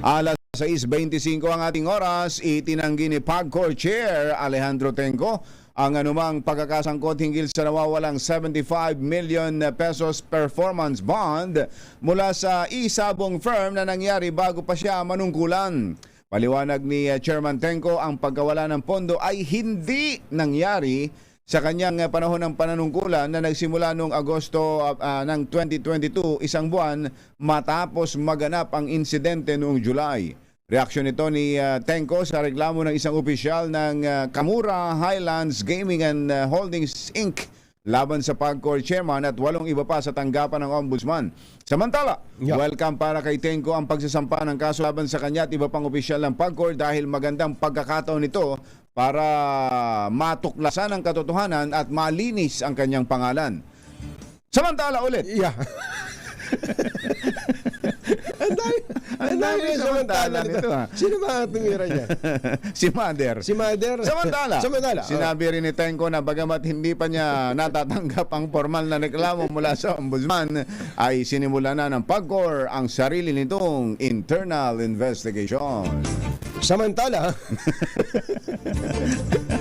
Alas 6:25 ang ating oras, itinanggi ni PAGCOR Chair Alejandro Tenco ang anumang pagkakasangkot hinggil sa nawawalang 75 million pesos performance bond mula sa isabong firm na nangyari bago pa siya manungkulan. Paliwanag ni Chairman Tenco, ang pagkawala ng pondo ay hindi nangyari sa kanyang panahon ng pananungkulan na nagsimula noong Agosto ng 2022, isang buwan matapos maganap ang insidente noong July. Reaksyon nito ni Tenco sa reklamo ng isang opisyal ng Kamura Highlands Gaming and Holdings Inc. laban sa PAGCOR Chairman at 8 iba pa sa tanggapan ng Ombudsman. Samantala, welcome para kay Tenco ang pagsasampa ng kaso laban sa kanya at iba pang opisyal ng PAGCOR dahil magandang pagkakataon nito para matuklasan ang katotohanan at malinis ang kanyang pangalan. Samantala ulit. Ang dami samantala nito. Sino ba ang tumira niya? Si Mother. Si Mother? Samantala. Samantala. Sinabi rin ni Tenco na bagamat hindi pa niya natatanggap ang formal na reklamo mula sa Ombudsman, ay sinimula na ng PAGCOR ang sarili nitong internal investigation. Samantala.